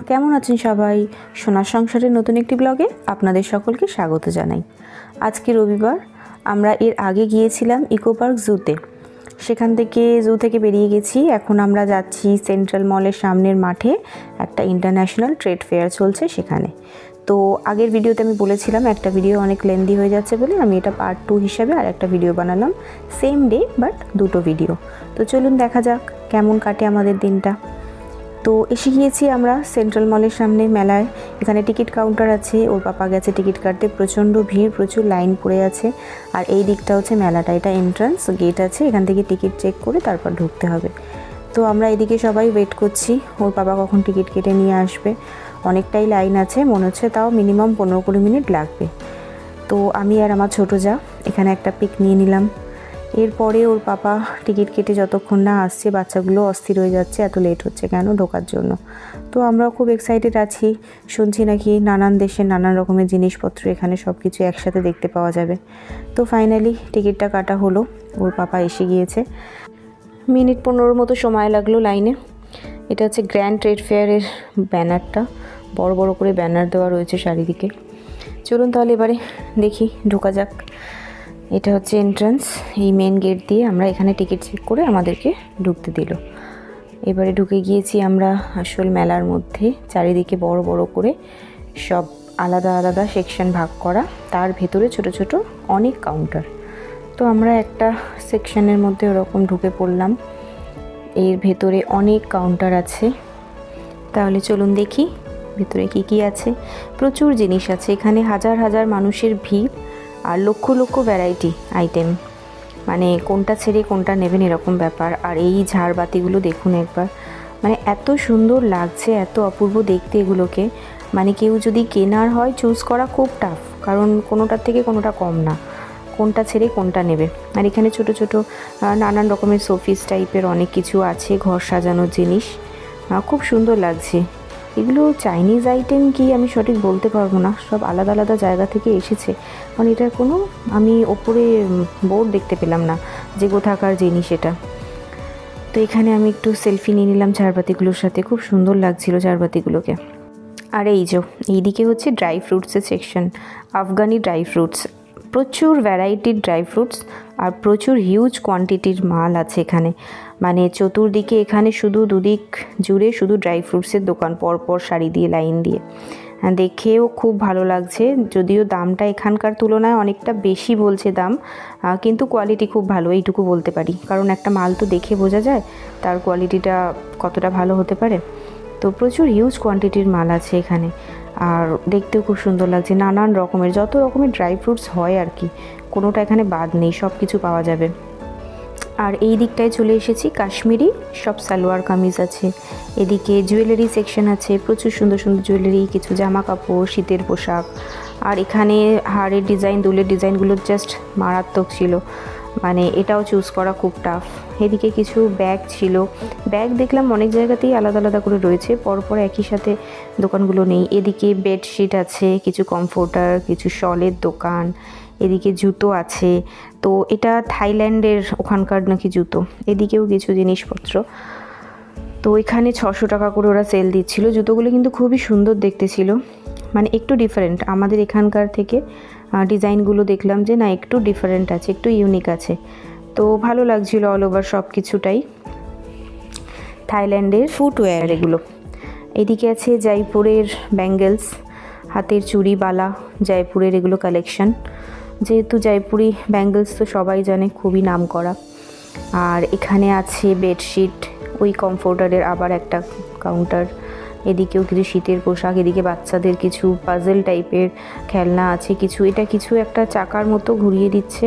কেমন আছেন সবাই? সোনার সংসারের নতুন একটি ব্লগে আপনাদের সকলকে স্বাগত জানাই। আজকে রবিবার, আমরা এর আগে গিয়েছিলাম ইকো পার্ক জুতে। সেখান থেকে জু থেকে বেরিয়ে গেছি। এখন আমরা যাচ্ছি সেন্ট্রাল মলের সামনের মাঠে, একটা ইন্টারন্যাশনাল ট্রেড ফেয়ার চলছে সেখানে। তো আগের ভিডিওতে আমি বলেছিলাম একটা ভিডিও অনেক লেন্দি হয়ে যাচ্ছে বলে আমি এটা পার্ট 2 হিসাবে আর একটা ভিডিও বানালাম, সেম ডে বাট দুটো ভিডিও। তো চলুন দেখা যাক কেমন কাটে আমাদের দিনটা। তো এসে গিয়েছি আমরা সেন্ট্রাল মলের সামনে মেলায়। এখানে টিকিট কাউন্টার আছে, ওর পাপা গেছে টিকিট কাটতে। প্রচণ্ড ভিড়, প্রচুর লাইন পড়ে আছে। আর এই দিকটা হচ্ছে মেলাটা, এটা এন্ট্রান্স গেট আছে, এখান থেকে টিকিট চেক করে তারপর ঢুকতে হবে। তো আমরা এদিকে সবাই ওয়েট করছি ওর পাপা কখন টিকিট কেটে নিয়ে আসবে। অনেকটাই লাইন আছে, মনে হচ্ছে তাও মিনিমাম 15-20 মিনিট লাগবে। তো আমি আর আমার ছোটো যা এখানে একটা পিক নিয়ে নিলাম। এরপরে ওর পাপা টিকিট কেটে যতক্ষণ না আসছে বাচ্চাগুলো অস্থির হয়ে যাচ্ছে, এত লেট হচ্ছে কেন ঢোকার জন্য। তো আমরাও খুব এক্সাইটেড আছি, শুনছি নাকি নানান দেশের নানান রকমের জিনিসপত্র এখানে সব কিছু একসাথে দেখতে পাওয়া যাবে। তো ফাইনালি টিকিটটা কাটা হলো, ওর পাপা এসে গিয়েছে। মিনিট 15 মতো সময় লাগলো লাইনে। এটা হচ্ছে গ্র্যান্ড ট্রেড ফেয়ারের ব্যানারটা, বড় বড় করে ব্যানার দেওয়া রয়েছে চারিদিকে। চলুন তাহলে এবারে দেখি, ঢোকা যাক। এটা হচ্ছে এন্ট্রান্স, এই মেন গেট দিয়ে আমরা এখানে টিকিট চেক করে আমাদেরকে ঢুকতে দিল। এবারে ঢুকে গিয়েছি আমরা আসল মেলার মধ্যে। চারিদিকে বড় বড় করে সব আলাদা আলাদা সেকশন ভাগ করা, তার ভেতরে ছোট ছোট অনেক কাউন্টার। তো আমরা একটা সেকশনের মধ্যে ওরকম ঢুকে পড়লাম। এর ভেতরে অনেক কাউন্টার আছে, তাহলে চলুন দেখি ভেতরে কি কি আছে। প্রচুর জিনিস আছে এখানে, হাজার হাজার মানুষের ভিড় আর লক্ষ লক্ষ ভ্যারাইটি আইটেম, মানে কোনটা ছেড়ে কোনটা নেবেন এরকম ব্যাপার। আর এই ঝাড়বাতিগুলো দেখুন একবার, মানে এত সুন্দর লাগছে, এত অপূর্ব দেখতে এগুলোকে। মানে কেউ যদি কেনার হয় চুজ করা খুব টাফ, কারণ কোনোটার থেকে কোনোটা কম না, কোনটা ছেড়ে কোনটা নেবে। আর এখানে ছোট ছোট নানান রকমের শোপিস টাইপের অনেক কিছু আছে, ঘর সাজানোর জিনিস, খুব সুন্দর লাগছে। এগুলো চাইনিজ আইটেম কি আমি সঠিক বলতে পারবো না, সব আলাদা আলাদা জায়গা থেকে এসেছে। কারণ এটার কোনো আমি ওপরে বোর্ড দেখতে পেলাম না যে কোথাকার জিনিস এটা। তো এখানে আমি একটু সেলফি নিয়ে নিলাম ঝাড়বাতিগুলোর সাথে, খুব সুন্দর লাগছিল ঝাড়বাতিগুলোকে। আর এইদিকে হচ্ছে ড্রাই ফ্রুটসের সেকশন, আফগানি ড্রাই ফ্রুটস, প্রচুর ভ্যারাইটির ড্রাই ফ্রুটস আর প্রচুর হিউজ কোয়ান্টিটির মাল আছে এখানে। মানে চতুর্দিকে এখানে শুধু দুদিক জুড়ে শুধু ড্রাই ফ্রুটসের দোকান, পরপর সারি দিয়ে লাইন দিয়ে। দেখেও খুব ভালো লাগছে, যদিও দামটা এখানকার তুলনায় অনেকটা বেশি বলছে দাম, কিন্তু কোয়ালিটি খুব ভালো এইটুকু বলতে পারি। কারণ একটা মাল তো দেখে বোঝা যায় তার কোয়ালিটিটা কতটা ভালো হতে পারে। তো প্রচুর হিউজ কোয়ান্টিটির মাল আছে এখানে, আর দেখতেও খুব সুন্দর লাগছে। নানান রকমের যত রকমের ড্রাই ফ্রুটস হয় আর কি, কোনোটা এখানে বাদ নেই, সব কিছু পাওয়া যাবে। আর এই দিকটায় চলে এসেছি, কাশ্মীরি সব সালোয়ার কামিজ আছে। এদিকে জুয়েলারি সেকশন আছে, প্রচুর সুন্দর সুন্দর জুয়েলারি, কিছু জামা কাপড়, শীতের পোশাক। আর এখানে হারের ডিজাইন, দুলের ডিজাইনগুলো জাস্ট মারাত্মক ছিল, মানে এটাও চুজ করা খুব টাফ। এদিকে কিছু ব্যাগ ছিল, ব্যাগ দেখলাম অনেক জায়গাতেই আলাদা আলাদা করে রয়েছে, পরপর একই সাথে দোকানগুলো নেই। এদিকে বেডশিট আছে, কিছু কমফোর্টার, কিছু শলের দোকান, এদিকে জুতো আছে। তো এটা থাইল্যান্ডের ওখানকার নাকি জুতো। এদিকেও কিছু জিনিসপত্র। তো এখানে 600 টাকা করে ওরা সেল দিচ্ছিল। জুতোগুলো কিন্তু খুবই সুন্দর দেখতে ছিল, মানে একটু ডিফারেন্ট আমাদের এখানকার থেকে। ডিজাইনগুলো দেখলাম যে না একটু ডিফারেন্ট আছে, একটু ইউনিক আছে, তো ভালো লাগছিল। অল ওভার সব কিছুটাই থাইল্যান্ডের ফুটওয়্যার এগুলো। এদিকে আছে জয়পুরের ব্যাঙ্গেলস, হাতের চুড়ি, বালা, জয়পুরের এগুলো কালেকশন। যেহেতু জয়পুরি ব্যাঙ্গেলস তো সবাই জানে, খুবই নাম করা। আর এখানে আছে বেডশিট, ওই কমফোর্টারের আবার একটা কাউন্টার। এদিকেও কিছু শীতের পোশাক, এদিকে বাচ্চাদের কিছু পাজল টাইপের খেলনা আছে কিছু। এটা কিছু একটা চাকার মতো ঘুরিয়ে দিচ্ছে,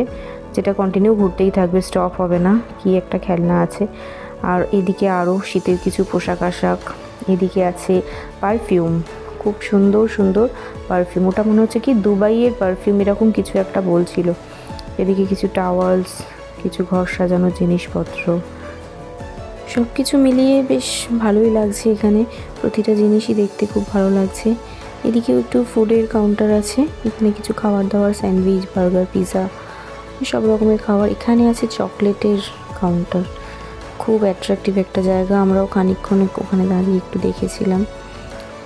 যেটা কন্টিনিউ ঘুরতেই থাকবে, স্টপ হবে না, কি একটা খেলনা আছে। আর এদিকে আরও শীতের কিছু পোশাক আশাক। এদিকে আছে পারফিউম, খুব সুন্দর সুন্দর পারফিউম, ওটা মনে হচ্ছে কি দুবাইয়ের পারফিউম এরকম কিছু একটা বলছিল। এদিকে কিছু টাওয়ালস, কিছু ঘর সাজানোর জিনিসপত্র, সব কিছু মিলিয়ে বেশ ভালোই লাগছে এখানে। প্রতিটা জিনিসই দেখতে খুব ভালো লাগছে। এদিকেও একটু ফুডের কাউন্টার আছে, এখানে কিছু খাবার দাবার, স্যান্ডউইচ, বার্গার, পিৎজা, সব রকমের খাবার। এখানে আছে চকলেটের কাউন্টার, খুব অ্যাট্রাকটিভ একটা জায়গা। আমরাও খানিকক্ষণ ওখানে দাঁড়িয়ে একটু দেখেছিলাম।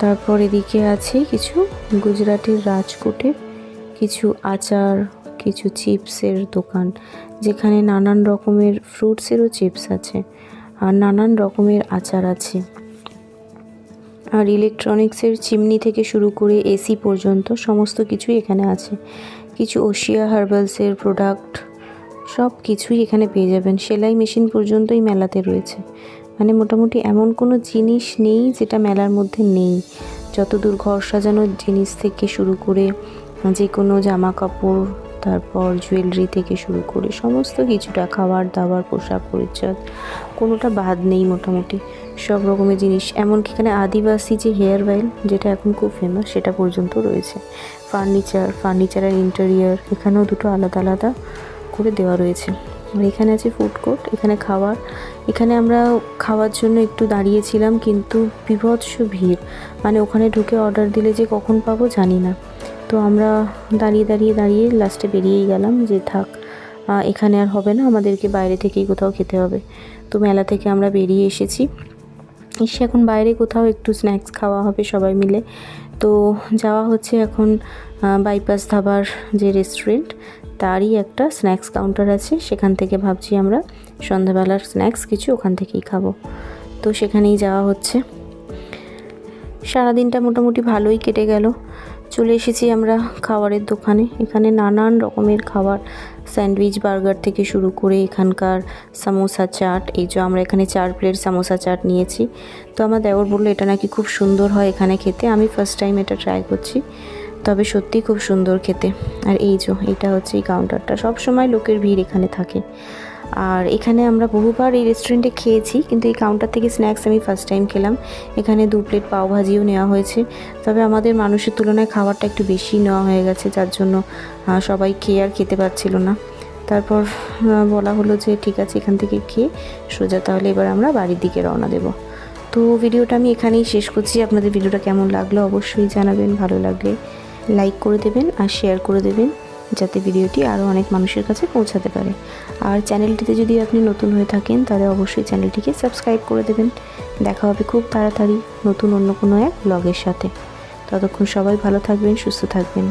তারপর এদিকে আছে কিছু গুজরাটের রাজকোটের কিছু আচার, কিছু চিপসের দোকান, যেখানে নানান রকমের ফ্রুটসেরও চিপস আছে আর নানান রকমের আচার আছে। আর ইলেকট্রনিক্সের চিমনি থেকে শুরু করে এসি পর্যন্ত সমস্ত কিছুই এখানে আছে। কিছু ওশিয়া হার্বালসের প্রোডাক্ট সব কিছুই এখানে পেয়ে যাবেন। সেলাই মেশিন পর্যন্তই মেলাতে রয়েছে। মানে মোটামুটি এমন কোনো জিনিস নেই যেটা মেলার মধ্যে নেই। যতদূর ঘর সাজানোর জিনিস থেকে শুরু করে যে কোনো জামা কাপড়, তারপর জুয়েলারি থেকে শুরু করে সমস্ত কিছুটা, খাবার দাবার, পোশাক পরিচ্ছদ, কোনোটা বাদ নেই। মোটামুটি সব রকমের জিনিস, এমনকি এখানে আদিবাসী যে হেয়ার অয়েল যেটা এখন খুব ফেমাস সেটা পর্যন্ত রয়েছে। ফার্নিচার আর ইন্টেরিয়ার এখানেও দুটো আলাদা আলাদা করে দেওয়া রয়েছে। আর এখানে আছে ফুড কোর্ট, এখানে খাবার। এখানে আমরা খাওয়ার জন্য একটু দাঁড়িয়েছিলাম, কিন্তু বিভৎস ভিড়। মানে ওখানে ঢুকে অর্ডার দিলে যে কখন পাবো জানি না। তো আমরা দাঁড়িয়ে লাস্টে বেরিয়েই গেলাম যে থাক, এখানে আর হবে না, আমাদেরকে বাইরে থেকেই কোথাও খেতে হবে। তো মেলা থেকে আমরা বেরিয়ে এসে এখন বাইরে কোথাও একটু স্ন্যাক্স খাওয়া হবে সবাই মিলে। তো যাওয়া হচ্ছে এখন বাইপাস ধাবার যে রেস্টুরেন্ট, তারই একটা স্ন্যাক্স কাউন্টার আছে, সেখান থেকে ভাবছি আমরা সন্ধ্যাবেলার স্ন্যাক্স কিছু ওখান থেকেই খাবো। তো সেখানেই যাওয়া হচ্ছে। সারাদিনটা মোটামুটি ভালোই কেটে গেল। চলে এসেছি আমরা খাবারের দোকানে। এখানে নানান রকমের খাবার, স্যান্ডউইচ, বার্গার থেকে শুরু করে এখানকার সামোসা চাট। এই যে আমরা এখানে 4 প্লেট সামোসা চাট নিয়েছি। তো আমার দেওর বললো এটা নাকি খুব সুন্দর হয় এখানে খেতে। আমি ফার্স্ট টাইম এটা ট্রাই করছি, তবে সত্যিই খুব সুন্দর খেতে। আর এই যে এটা হচ্ছে এই কাউন্টারটা, সব সময় লোকের ভিড় এখানে থাকে। আর এখানে আমরা বহুবার এই রেস্টুরেন্টে খেয়েছি, কিন্তু এই কাউন্টার থেকে স্ন্যাক্স আমি ফার্স্ট টাইম খেলাম। এখানে 2 প্লেট পাওভাজিও নেওয়া হয়েছে, তবে আমাদের মানুষের তুলনায় খাবারটা একটু বেশি নেওয়া হয়ে গেছে, যার জন্য সবাই খেয়ে আর খেতে পারছিল না। তারপর বলা হলো যে ঠিক আছে, এখান থেকে খেয়ে সোজা তাহলে এবার আমরা বাড়ির দিকে রওনা দেব। তো ভিডিওটা আমি এখানেই শেষ করছি। আপনাদের ভিডিওটা কেমন লাগলো অবশ্যই জানাবেন। ভালো লাগলে লাইক করে দেবেন আর শেয়ার করে দেবেন, যাতে ভিডিওটি আরও অনেক মানুষের কাছে পৌঁছাতে পারে। আর চ্যানেলটিতে যদি আপনি নতুন হয়ে থাকেন তাহলে অবশ্যই চ্যানেলটিকে সাবস্ক্রাইব করে দেবেন। দেখা হবে খুব তাড়াতাড়ি নতুন অন্য কোনো এক ব্লগের সাথে। ততক্ষণ সবাই ভালো থাকবেন, সুস্থ থাকবেন।